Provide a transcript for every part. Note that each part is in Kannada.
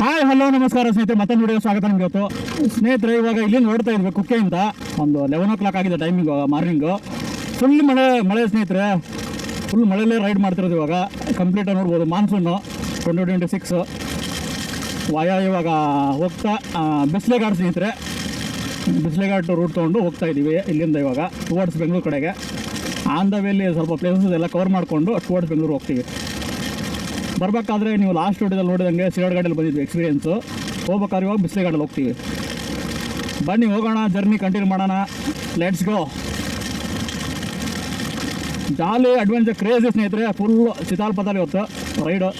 ಹಾಯ್ ಹಲೋ ನಮಸ್ಕಾರ ಸ್ನೇಹಿತರೆ, ಮತ್ತೊಂದು ವಿಡಿಯೋ ಸ್ವಾಗತ ನಿಮಗೆ. ಇವತ್ತು ಸ್ನೇಹಿತರೆ ಇವಾಗ ಇಲ್ಲಿ ನೋಡ್ತಾ ಇದ್ವಿ ಕುಕ್ಕೆಯಿಂದ ಒಂದು 11 o'clock ಆಗಿದೆ ಟೈಮಿಂಗು, ಮಾರ್ನಿಂಗು. ಫುಲ್ ಮಳೆ ಸ್ನೇಹಿತರೆ, ಫುಲ್ ಮಳೆಯಲ್ಲೇ ರೈಡ್ ಮಾಡ್ತಿರೋದು. ಇವಾಗ ಕಂಪ್ಲೀಟಾಗಿ ನೋಡ್ಬೋದು ಮಾನ್ಸೂನು 2026 ಇವಾಗ ಹೋಗ್ತಾ ಬಿಸ್ಲೆಘಾಟ್ ಸ್ನೇಹಿತರೆ, ಬಿಸ್ಲೆಘಾಟ್ ರೂಟ್ ತೊಗೊಂಡು ಹೋಗ್ತಾ ಇದ್ದೀವಿ ಇಲ್ಲಿಂದ ಇವಾಗ ಟುವರ್ಡ್ಸ್ ಬೆಂಗಳೂರು ಕಡೆಗೆ. ಆನ್ ದ ವೇಲಿ ಸ್ವಲ್ಪ ಪ್ಲೇಸಸ್ ಎಲ್ಲ ಕವರ್ ಮಾಡಿಕೊಂಡು ಟುವರ್ಡ್ಸ್ ಬೆಂಗಳೂರು ಹೋಗ್ತೀವಿ. ಬರಬೇಕಾದ್ರೆ ನೀವು ಲಾಸ್ಟ್ ವಿಡಿಯೋದಲ್ಲಿ ನೋಡಿದಂಗೆ ಸಿರಾಡ್ ಗಾಡಿಯಲ್ಲಿ ಬಂದಿದ್ವಿ ಎಕ್ಸ್ಪೀರಿಯೆನ್ಸು. ಹೋಗ್ಬೇಕಾದ್ರೆ ಇವಾಗ ಬಿಸ್ಲೆಘಾಟಲ್ಲಿ ಹೋಗ್ತೀವಿ. ಬನ್ನಿ ಹೋಗೋಣ, ಜರ್ನಿ ಕಂಟಿನ್ಯೂ ಮಾಡೋಣ. Let's go. Jolly adventure crazy ಸ್ನೇಹಿತರೆ, ಫುಲ್ ಚಿತಾಲ್ಪದಲ್ಲಿ ಇವತ್ತು ರೈಡು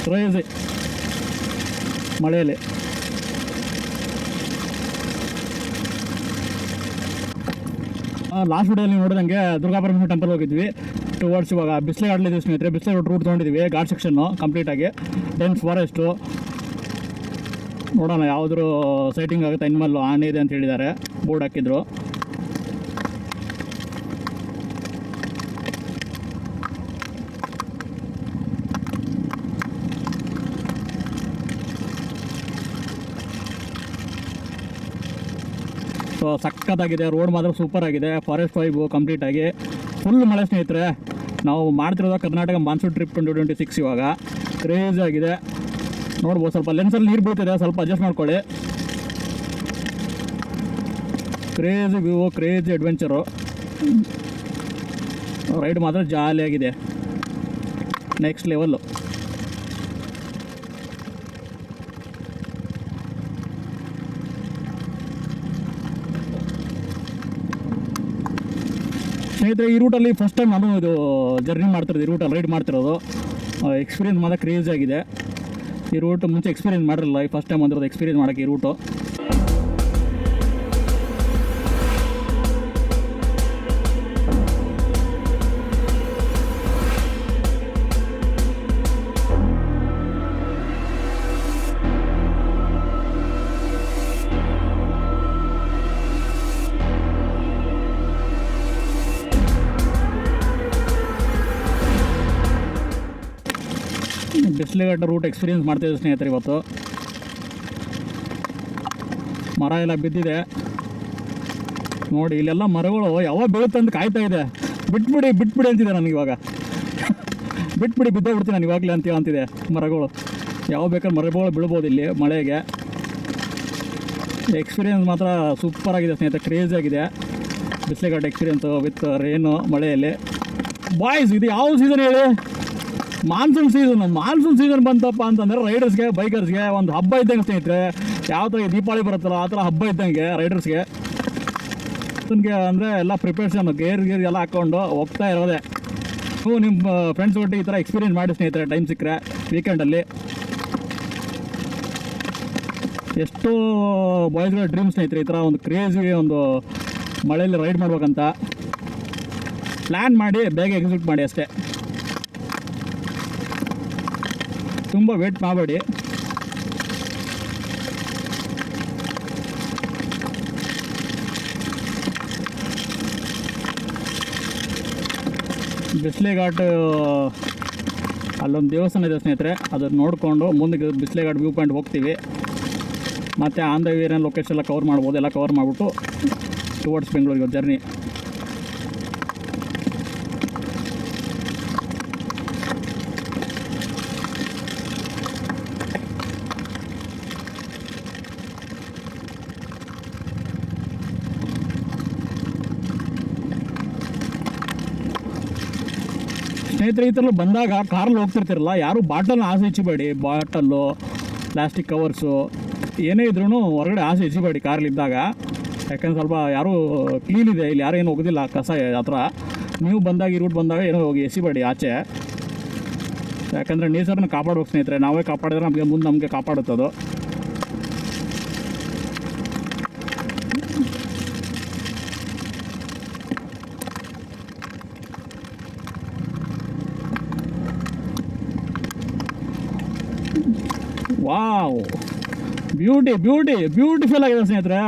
ಕ್ರೇಜಿ ಮಳೆಯಲ್ಲಿ. ಲಾಸ್ಟ್ ವಿಡಿಯೋದಲ್ಲಿ ನೋಡಿದಂಗೆ ದುರ್ಗಾಪರಮೇಶ್ವರ ಟೆಂಪಲ್ ಹೋಗಿದ್ವಿ. ಟುವರ್ಡ್ಸ್ ಇವಾಗ ಬಿಸ್ಲೆಘಾಟ್ಲಿದ್ದೀವಿ ಸ್ನೇಹಿತರೆ. ಬಿಸ್ಲೆಘಾಟ್ ರೂಟ್ ತೊಗೊಂಡಿದ್ದೀವಿ, ಘಾಟ್ ಸೆಕ್ಷನ್ನು ಕಂಪ್ಲೀಟಾಗಿ. ಡೆನ್ಸ್ ಫಾರೆಸ್ಟು ನೋಡೋಣ ಯಾವುದ್ರ ಸೈಟಿಂಗ್ ಆಗುತ್ತೆ. ಇನ್ಮೇಲೆ ಆನೆ ಇದೆ ಅಂತ ಹೇಳಿದ್ದಾರೆ, ಬೋರ್ಡ್ ಹಾಕಿದ್ರು. ಸೊ ಸಕ್ಕತ್ತಾಗಿದೆ, ರೋಡ್ ಮಾತ್ರ ಸೂಪರ್ ಆಗಿದೆ. ಫಾರೆಸ್ಟ್ ವೈಬು ಕಂಪ್ಲೀಟಾಗಿ. ಫುಲ್ ಮಳೆ ಸ್ನೇಹಿತರೆ. ನಾವು ಮಾಡ್ತಿರೋದು ಕರ್ನಾಟಕ ಮಾನ್ಸೂನ್ ಟ್ರಿಪ್ 2026. ಇವಾಗ ಕ್ರೇಜಿ ಆಗಿದೆ ನೋಡ್ಬೋದು. ಸ್ವಲ್ಪ ಲೆನ್ಸಲ್ಲಿ ನೀರು ಬೀಳ್ತಿದೆ, ಸ್ವಲ್ಪ ಅಡ್ಜಸ್ಟ್ ಮಾಡ್ಕೊಳ್ಳಿ. Crazy view, crazy adventure. Ride ಮಾತ್ರ ಜಾಲಿಯಾಗಿದೆ, ನೆಕ್ಸ್ಟ್ ಲೆವೆಲ್ಲು. ಸ್ನೇಹಿತರೆ, ಈ ರೂಟಲ್ಲಿ ಫಸ್ಟ್ ಟೈಮ್ ನಾನು ಇದು ಜರ್ನಿ ಮಾಡ್ತಿರೋದು, ಈ ರೂಟಲ್ಲಿ ರೈಡ್ ಮಾಡ್ತಿರೋದು. ಎಕ್ಸ್ಪೀರಿಯೆನ್ಸ್ ಮಾತ್ರ ಕ್ರೇಜಿ ಆಗಿದೆ. ಈ ರೂಟ್ ಮುಂಚೆ ಎಕ್ಸ್ಪೀರಿಯೆನ್ಸ್ ಮಾಡಿರಲಿಲ್ಲ, ಈ ಫಸ್ಟ್ ಟೈಮ್ ಬಂದಿರೋದು ಎಕ್ಸ್ಪೀರಿಯೆನ್ಸ್ ಮಾಡೋಕ್ಕೆ ಈ ರೂಟು. ಬಿಸ್ಲೆಘಾಟ್ ರೂಟ್ ಎಕ್ಸ್ಪೀರಿಯೆನ್ಸ್ ಮಾಡ್ತಿದ್ದೆ ಸ್ನೇಹಿತರೆ. ಇವತ್ತು ಮರ ಎಲ್ಲ ಬಿದ್ದಿದೆ ನೋಡಿ. ಇಲ್ಲೆಲ್ಲ ಮರಗಳು ಯಾವಾಗ ಬೀಳುತ್ತೆ ಅಂತ ಕಾಯ್ತಾ ಇದೆ. ಬಿಟ್ಬಿಡಿ ಅಂತಿದೆ ನನಗೆ ಇವಾಗ. ಬಿಟ್ಬಿಡಿ, ಬಿದ್ದೋಗ್ಬಿಡ್ತೀನಿ ನಾನು ಇವಾಗಲೇ ಅಂತಿದೆ. ಮರಗಳು ಯಾವ ಬೇಕಾದ್ರೆ ಮರಗಳು ಬೀಳ್ಬೋದು ಇಲ್ಲಿ ಮಳೆಗೆ. ಎಕ್ಸ್ಪೀರಿಯೆನ್ಸ್ ಮಾತ್ರ ಸೂಪರ್ ಆಗಿದೆ ಸ್ನೇಹಿತರೆ, ಕ್ರೇಜಿ ಆಗಿದೆ ಬಿಸ್ಲೆಘಾಟ್ ಎಕ್ಸ್ಪೀರಿಯೆನ್ಸು ವಿತ್ ರೇನು ಮಳೆಯಲ್ಲಿ. ಬಾಯ್ಸ್, ಇದು ಯಾವ ಸೀಸನ್ ಹೇಳಿ? ಮಾನ್ಸೂನ್ ಸೀಸನ್ ಬಂತಪ್ಪ ಅಂತಂದರೆ ರೈಡರ್ಸ್ಗೆ, ಬೈಕರ್ಸ್ಗೆ ಒಂದು ಹಬ್ಬ ಇದ್ದಂಗೆ ಸ್ನೇಹಿತರೆ. ಯಾವ ಥರ ದೀಪಾವಳಿ ಬರುತ್ತಲ್ಲ ಆ ಥರ ಹಬ್ಬ ಇದ್ದಂಗೆ ರೈಡರ್ಸ್ಗೆ. ನನಗೆ ಅಂದರೆ ಎಲ್ಲ ಪ್ರಿಪರೇಷನ್, ಗೇರ್ ಎಲ್ಲ ಹಾಕ್ಕೊಂಡು ಹೋಗ್ತಾ ಇರೋದೆ. ನೀವು ನಿಮ್ಮ ಫ್ರೆಂಡ್ಸ್ ಒಟ್ಟಿಗೆ ಈ ಥರ ಎಕ್ಸ್ಪೀರಿಯೆನ್ಸ್ ಮಾಡಿ ಸ್ನೇಹಿತರೆ, ಟೈಮ್ ಸಿಕ್ಕರೆ ವೀಕೆಂಡಲ್ಲಿ. ಎಷ್ಟೋ ಬಾಯ್ಸ್ಗಳ ಡ್ರೀಮ್ ಸ್ನೇಹಿತರೆ, ಈ ಥರ ಒಂದು ಕ್ರೇಜಿ ಒಂದು ಮಳೆಯಲ್ಲಿ ರೈಡ್ ಮಾಡ್ಬೇಕಂತ. ಪ್ಲ್ಯಾನ್ ಮಾಡಿ ಬೇಗ ಎಕ್ಸಿಕ್ಯೂಟ್ ಮಾಡಿ ಅಷ್ಟೇ, ತುಂಬ ವೇಟ್ ಮಾಡಬೇಡಿ. ಬಿಸ್ಲೆಘಾಟ್ ಅಲ್ಲೊಂದು ದೇವಸ್ಥಾನ ಇದೆ ಸ್ನೇಹಿತರೆ, ಅದನ್ನು ನೋಡಿಕೊಂಡು ಮುಂದೆ ಬಿಸ್ಲೆಘಾಟ್ ವ್ಯೂ ಪಾಯಿಂಟ್ ಹೋಗ್ತೀವಿ. ಮತ್ತು ಆನ್ ದ ವೇ ಏನೇನು ಲೊಕೇಶನ್ ಎಲ್ಲ ಕವರ್ ಮಾಡ್ಬೋದು, ಎಲ್ಲ ಕವರ್ ಮಾಡಿಬಿಟ್ಟು ಟುವರ್ಡ್ಸ್ ಬೆಂಗಳೂರಿಗೆ ಜರ್ನಿ. ಸ್ನೇಹಿತರೆ, ಈ ಥರ ಬಂದಾಗ ಕಾರಲ್ಲಿ ಹೋಗ್ತಿರ್ತಿರಲ್ಲ, ಯಾರು ಬಾಟಲ್ನ ಆಸೆ ಹೆಚ್ಚಬೇಡಿ. ಬಾಟಲ್ಲು, ಪ್ಲಾಸ್ಟಿಕ್ ಕವರ್ಸು ಏನೇ ಇದ್ರೂ ಹೊರಗಡೆ ಆಸೆ ಹೆಚ್ಚಬೇಡಿ ಕಾರಲ್ಲಿದ್ದಾಗ. ಯಾಕಂದ್ರೆ ಸ್ವಲ್ಪ ಯಾರೂ ಕ್ಲೀನ್ ಇದೆ ಇಲ್ಲಿ, ಯಾರು ಏನು ಹೋಗೋದಿಲ್ಲ ಕಸ ಆ ಥರ. ನೀವು ಬಂದಾಗ, ಈ ರೂಟ್ ಬಂದಾಗ ಏನೋ ಹೋಗಿ ಎಸಿಬೇಡಿ ಆಚೆ. ಯಾಕಂದರೆ ನೇಚರ್ನ ಕಾಪಾಡ್ಬೇಕು ಸ್ನೇಹಿತರೆ. ನಾವೇ ಕಾಪಾಡಿದ್ರೆ ನಮಗೆ ಕಾಪಾಡುತ್ತದು. ವಾವ್, ಬ್ಯೂಟಿಫುಲ್ ಆಗಿದೆ ಸ್ನೇಹಿತರೆ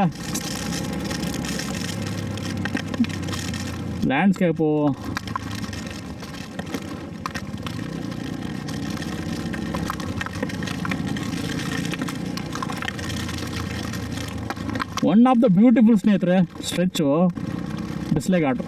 landscape. One of the beautiful ಸ್ನೇಹಿತರೆ ಸ್ಟ್ರೆಚ್ಚು ಬಿಸ್ಲೆ ಘಾಟು.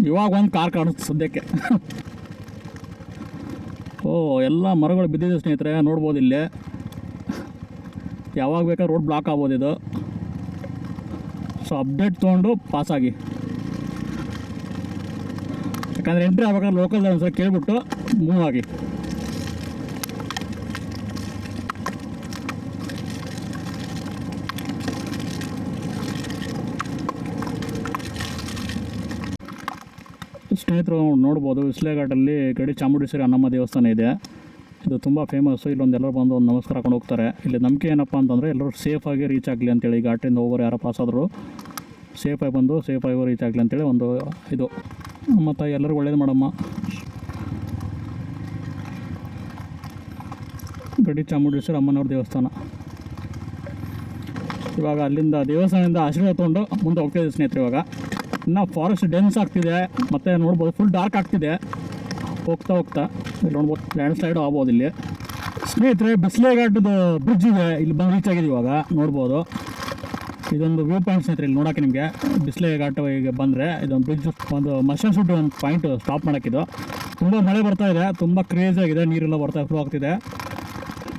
ಇವಾಗ ಒಂದು ಕಾರ್ ಕಾಣಿಸ್ತು ಸದ್ಯಕ್ಕೆ. ಓ ಎಲ್ಲ ಮರಗಳು ಬಿದ್ದಿದೆ ಸ್ನೇಹಿತರೆ, ನೋಡ್ಬೋದು ಇಲ್ಲಿ. ಯಾವಾಗ ಬೇಕಾದ್ರೆ ರೋಡ್ ಬ್ಲಾಕ್ ಆಗ್ಬೋದು ಇದು. ಸೊ ಅಪ್ಡೇಟ್ ತೊಗೊಂಡು ಪಾಸಾಗಿ, ಯಾಕಂದರೆ ಎಂಟ್ರಿ ಆಗ್ಬೇಕಾದ್ರೆ ಲೋಕಲ್ ಒಂದ್ಸಲ ಕೇಳಿಬಿಟ್ಟು ಮೂವ್ ಆಗಿ. ಸ್ನೇಹಿತರು ನೋಡ್ಬೋದು ಬಿಸ್ಲೆ ಘಾಟಲ್ಲಿ ಗಡಿ ಚಾಮುಂಡೇಶ್ವರಿ ಅನ್ನಮ್ಮ ದೇವಸ್ಥಾನ ಇದೆ. ಇದು ತುಂಬ ಫೇಮಸ್ಸು. ಇಲ್ಲೊಂದು ಎಲ್ಲರೂ ಬಂದು ಒಂದು ನಮಸ್ಕಾರ ಹಾಕೊಂಡು ಹೋಗ್ತಾರೆ. ಇಲ್ಲಿ ನಂಬಿಕೆ ಏನಪ್ಪ ಅಂತಂದರೆ ಎಲ್ಲರೂ ಸೇಫಾಗಿ ರೀಚ್ ಆಗಲಿ ಅಂತೇಳಿ, ಘಾಟಿಂದ ಹೋಗೋರು ಯಾರೋ ಪಾಸ್ ಆದರೂ ಸೇಫಾಗಿ ಬಂದು ಸೇಫಾಗಿ ರೀಚ್ ಆಗಲಿ ಅಂತೇಳಿ ಒಂದು ಇದು. ಮತ್ತು ಎಲ್ಲರಿಗೂ ಒಳ್ಳೇದು ಮಾಡಮ್ಮ. ಗಡಿ ಚಾಮುಂಡೇಶ್ವರಿ ಅಮ್ಮನವ್ರ ದೇವಸ್ಥಾನ. ಇವಾಗ ಅಲ್ಲಿಂದ ದೇವಸ್ಥಾನದಿಂದ ಆಶೀರ್ವಾದ ತೊಗೊಂಡು ಮುಂದೆ ಹೋಗ್ತಾಯಿದ್ದೆ ಸ್ನೇಹಿತರೆ. ಇವಾಗ ಇನ್ನೂ ಫಾರೆಸ್ಟ್ ಡೆನ್ಸ್ ಆಗ್ತಿದೆ, ಮತ್ತು ನೋಡ್ಬೋದು ಫುಲ್ ಡಾರ್ಕ್ ಆಗ್ತಿದೆ ಹೋಗ್ತಾ ಇಲ್ಲಿ ನೋಡ್ಬೋದು. ಲ್ಯಾಂಡ್ ಸ್ಲೈಡು ಆಗ್ಬೋದು ಇಲ್ಲಿ ಸ್ನೇಹಿತರೆ. ಬಿಸ್ಲೆ ಘಾಟದ ಬ್ರಿಡ್ಜ್ ಇದೆ, ಇಲ್ಲಿ ಬಂದು ರೀಚ್ ಆಗಿದೆ ಇವಾಗ ನೋಡ್ಬೋದು. ಇದೊಂದು ವ್ಯೂ ಪಾಯಿಂಟ್ ಸ್ನೇಹಿತರೆ. ಇಲ್ಲಿ ನೋಡೋಕ್ಕೆ ನಿಮಗೆ ಬಿಸ್ಲೆ ಘಾಟ ಈಗ ಬಂದರೆ ಇದೊಂದು ಬ್ರಿಡ್ಜ್, ಒಂದು ಮಷನ್ ಶೂಟ್ ಒಂದು ಪಾಯಿಂಟ್ ಸ್ಟಾಪ್ ಮಾಡೋಕ್ಕಿದು. ತುಂಬ ಮಳೆ ಬರ್ತಾ ಇದೆ, ತುಂಬ ಕ್ರೇಜ್ ಆಗಿದೆ, ನೀರೆಲ್ಲ ಫ್ಲೋ ಆಗ್ತಿದೆ.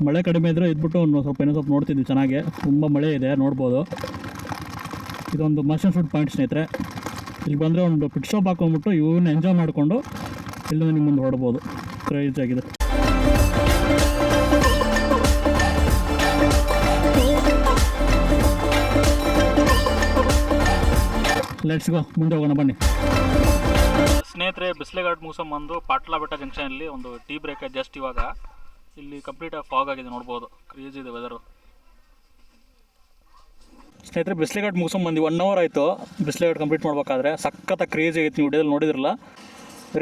ಮಳೆ ಕಡಿಮೆ ಇದ್ದರೆ ಇದ್ಬಿಟ್ಟು ಇನ್ನೂ ಸ್ವಲ್ಪ ನೋಡ್ತಿದ್ವಿ ಚೆನ್ನಾಗಿ. ತುಂಬ ಮಳೆ ಇದೆ ನೋಡ್ಬೋದು. ಇದೊಂದು ಮಷನ್ ಶೂಟ್ ಪಾಯಿಂಟ್ ಸ್ನೇಹಿತರೆ. ಇಲ್ಲಿ ಬಂದರೆ ಒಂದು ಪಿಟ್ ಸ್ಟಾಪ್ ಹಾಕೊಂಡ್ಬಿಟ್ಟು ಇವನ್ನ ಎಂಜಾಯ್ ಮಾಡಿಕೊಂಡು ಇಲ್ಲಿಂದ ನಿಮ್ಮ ಮುಂದೆ ಹೊಡ್ಬೋದು. ಕ್ರೇಜ್ ಆಗಿದೆ. ಲೆಟ್ಸ್ ಗೋ, ಮುಂದೆ ಹೋಗೋಣ ಬನ್ನಿ ಸ್ನೇಹಿತರೆ. ಬಿಸ್ಲೆ ಘಾಟ್ ಮುಗಿಸ್ಕೊಂಬಂದು ಪಾಟ್ಲಾ ಬೆಟ್ಟ ಜಂಕ್ಷನಲ್ಲಿ ಒಂದು ಟೀ ಬ್ರೇಕ್ ಜಸ್ಟ್ ಇವಾಗ. ಇಲ್ಲಿ ಕಂಪ್ಲೀಟಾಗಿ ಫಾಗ್ ಆಗಿದೆ ನೋಡ್ಬೋದು. ಕ್ರೇಜ್ ಇದೆ ವೆದರು ಸ್ನೇಹಿತರೆ. ಬಿಸ್ಲೆ ಘಾಟ್ ಮುಗಿಸ್ಕೊಂಬಂದು 1 hour ಆಯಿತು ಬಿಸ್ಲೆ ಘಾಟ್ ಕಂಪ್ಲೀಟ್ ಮಾಡಬೇಕಾದ್ರೆ. ಸಖತ್ತ ಕ್ರೇಜ್ ಆಗಿತ್ತು. ನೀವು ವಿಡಿಯೋದಲ್ಲಿ ನೋಡಿದ್ರಲ್ಲ,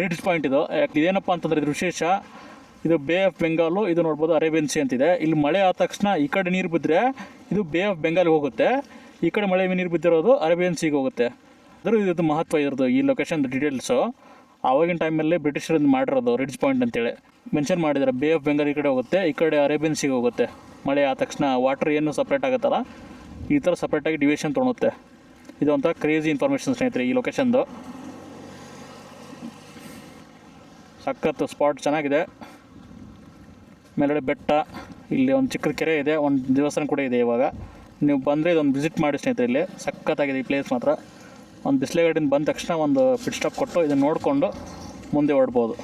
ರೀಚ್ ಪಾಯಿಂಟ್ ಇದು. ಇದೇನಪ್ಪ ಅಂತಂದರೆ ಇದು ವಿಶೇಷ. ಇದು ಬೇ ಆಫ್ ಬೆಂಗಾಲು, ಇದು ನೋಡ್ಬೋದು ಅರೇಬಿಯನ್ ಸಿ ಅಂತಿದೆ. ಇಲ್ಲಿ ಮಳೆ ಆದ ತಕ್ಷಣ ಈ ಕಡೆ ನೀರು ಬಿದ್ದರೆ ಇದು ಬೇ ಆಫ್ ಬೆಂಗಾಲಿಗೆ ಹೋಗುತ್ತೆ, ಈ ಕಡೆ ಮಳೆ ನೀರು ಬಿದ್ದಿರೋದು ಅರೇಬಿಯನ್ ಸಿಗೆ ಹೋಗುತ್ತೆ. ಅದ್ರ ಇದು ಮಹತ್ವ ಇರೋದು ಈ ಲೊಕೇಶನ್ ಡೀಟೇಲ್ಸು. ಆವಾಗಿನ ಟೈಮಲ್ಲಿ ಬ್ರಿಟಿಷರಿಂದ ಮಾಡಿರೋದು ರಿಡ್ಜ್ ಪಾಯಿಂಟ್ ಅಂತೇಳಿ ಮೆನ್ಷನ್ ಮಾಡಿದ್ದಾರೆ. ಬೇ ಆಫ್ ಬೆಂಗಾಲ್ ಈ ಕಡೆ ಹೋಗುತ್ತೆ, ಈ ಕಡೆ ಅರೇಬಿಯನ್ ಸಿಗೆ ಹೋಗುತ್ತೆ. ಮಳೆ ಆದ ತಕ್ಷಣ ವಾಟರ್ ಏನು ಸಪ್ರೇಟ್ ಆಗುತ್ತಲ್ಲ, ಈ ಥರ ಸಪ್ರೇಟಾಗಿ ಡಿವಿಷನ್ ತೊಗೊಳುತ್ತೆ. ಇದೊಂಥರ ಕ್ರೇಜಿ ಇನ್ಫಾರ್ಮೇಷನ್ ಸ್ನೇಹಿತರೆ ಈ ಲೊಕೇಶನ್ದು. ಸಖತ್ತು ಸ್ಪಾಟ್ ಚೆನ್ನಾಗಿದೆ. ಮೇಲ್ಗಡೆ ಬೆಟ್ಟ, ಇಲ್ಲಿ ಒಂದು ಚಿಕ್ಕ ಕೆರೆ ಇದೆ, ಒಂದು ದೇವಸ್ಥಾನ ಕೂಡ ಇದೆ. ಇವಾಗ ನೀವು ಬಂದರೆ ಇದೊಂದು ವಿಸಿಟ್ ಮಾಡಿ ಸ್ನೇಹಿತರೆ. ಇಲ್ಲಿ ಸಖತ್ತಾಗಿದೆ ಈ ಪ್ಲೇಸ್ ಮಾತ್ರ. ಒಂದು ಬಿಸ್ಲೆ ಘಾಟಿಂದ ಬಂದ ತಕ್ಷಣ ಒಂದು ಪಿಟ್ ಸ್ಟಾಪ್ ಕೊಟ್ಟು ಇದನ್ನು ನೋಡಿಕೊಂಡು ಮುಂದೆ ಹೊರಡ್ಬೋದು.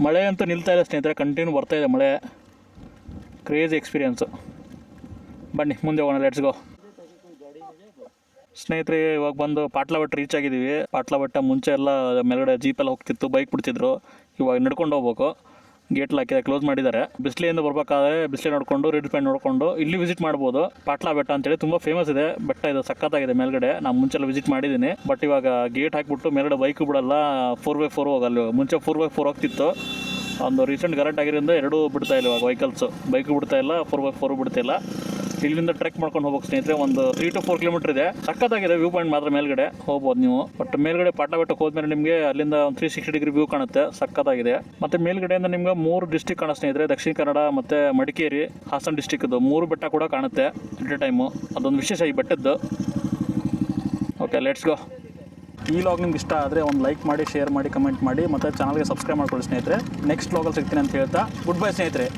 ಮಳೆ ಅಂತೂ ನಿಲ್ತಾ ಇಲ್ಲ ಸ್ನೇಹಿತರೆ, ಕಂಟಿನ್ಯೂ ಬರ್ತಾಯಿದೆ ಮಳೆ. Crazy experience. ಬನ್ನಿ ಮುಂದೆ ಹೋಗೋಣ, ಲೆಟ್ಸ್ ಗೋ ಸ್ನೇಹಿತರೆ. ಇವಾಗ ಬಂದು ಪಾಟ್ಲಾ ಬೆಟ್ಟ ರೀಚ್ ಆಗಿದ್ದೀವಿ. ಪಾಟ್ಲಾ ಬೆಟ್ಟ ಮುಂಚೆ ಎಲ್ಲ ಮೇಲ್ಗಡೆ ಜೀಪೆಲ್ಲ ಹೋಗ್ತಿತ್ತು, ಬೈಕ್ ಬಿಡ್ತಿದ್ರು. ಇವಾಗ ನಡ್ಕೊಂಡು ಹೋಗ್ಬೇಕು. ಗೇಟ್ ಹಾಕಿದೆ, ಕ್ಲೋಸ್ ಮಾಡಿದ್ದಾರೆ. ಬಿಸ್ಲೆಯಿಂದ ಬರ್ಬೇಕಾದ್ರೆ ಬಿಸ್ಲೆ ನೋಡಿಕೊಂಡು ರಿಡ್ಜ್ ಪಾಯಿಂಟ್ ನೋಡಿಕೊಂಡು ಇಲ್ಲಿ ವಿಸಿಟ್ ಮಾಡ್ಬೋದು. ಪಾಟ್ಲಾ ಬೆಟ್ಟ ಅಂತೇಳಿ ತುಂಬ ಫೇಮಸ್ ಇದೆ ಬೆಟ್ಟ. ಇದು ಸಖತ್ತಾಗಿದೆ ಮೇಲ್ಗಡೆ. ನಾನು ಮುಂಚೆಲ್ಲ ವಿಸಿಟ್ ಮಾಡಿದ್ದೀನಿ, ಬಟ್ ಇವಾಗ ಗೇಟ್ ಹಾಕಿಬಿಟ್ಟು ಮೇಲ್ಗಡೆ ಬೈಕು ಬಿಡಲ್ಲ, 4x4 ಹೋಗಲ್ಲ. ಮುಂಚೆ 4x4 ಹೋಗ್ತಿತ್ತು. ಒಂದು ರೀಸೆಂಟ್ ಕರೆಂಟ್ ಆಗಿರೋದ್ರಿಂದ ಎರಡೂ ಬಿಡ್ತಾ ಇಲ್ಲ ಇವಾಗ ವೆಹಿಕಲ್ಸು. ಬೈಕು ಬಿಡ್ತಾ ಇಲ್ಲ, 4x4 ಬಿಡ್ತಾಯಿಲ್ಲ. ಇಲ್ಲಿಂದ ಟ್ರೆಕ್ ಮಾಡ್ಕೊಂಡು ಹೋಗ್ಬೇಕು ಸ್ನೇಹಿತರೆ. ಒಂದು 3 to 4 ಕಿಲೋಮೀಟರ್ ಇದೆ. ಸಖತ್ತಾಗಿದೆ ವ್ಯೂ ಪಾಯಿಂಟ್ ಮಾತ್ರ. ಮೇಲ್ಗಡೆ ಹೋಗ್ಬೋದು ನೀವು. ಬಟ್ ಮೇಲ್ಗಡೆ ಪಾಟ್ಲಾ ಬೆಟ್ಟಕ್ಕೆ ಹೋದ್ಮೇಲೆ ನಿಮಗೆ ಅಲ್ಲಿಂದ ಒಂದು 360 ಡಿಗ್ರಿ ವ್ಯೂ ಕಾಣುತ್ತೆ. ಸಖತ್ತಾಗಿದೆ. ಮತ್ತು ಮೇಲ್ಗಡೆಯಿಂದ ನಿಮ್ಗೆ 3 ಡಿಸ್ಟಿಕ್ ಕಾಣೋ ಸ್ನೇಹಿತರೆ. ದಕ್ಷಿಣ ಕನ್ನಡ ಮತ್ತು ಮಡಿಕೇರಿ, ಹಾಸನ ಡಿಸ್ಟಿಕ್ದು 3 ಬೆಟ್ಟ ಕೂಡ ಕಾಣುತ್ತೆ ಎಟ್ ಎ ಟೈಮು. ಅದೊಂದು ವಿಶೇಷ ಈ ಬೆಟ್ಟದ್ದು. Okay, let's go. ಈ ವ್ಲಾಗ್ ನಿಮ್ಗೆ ಇಷ್ಟ ಆದರೆ ಒಂದು ಲೈಕ್ ಮಾಡಿ, ಶೇರ್ ಮಾಡಿ, ಕಮೆಂಟ್ ಮಾಡಿ, ಮತ್ತು ಚಾನಲ್ಗೆ ಸಬ್ಸ್ಕ್ರೈಬ್ ಮಾಡ್ಕೊಳ್ಳಿ ಸ್ನೇಹಿತರೆ. ನೆಕ್ಸ್ಟ್ ವ್ಲಾಗಲ್ಲಿ ಸಿಗ್ತೀನಿ ಅಂತ ಹೇಳ್ತಾ ಗುಡ್ ಬೈ ಸ್ನೇಹಿತರೆ.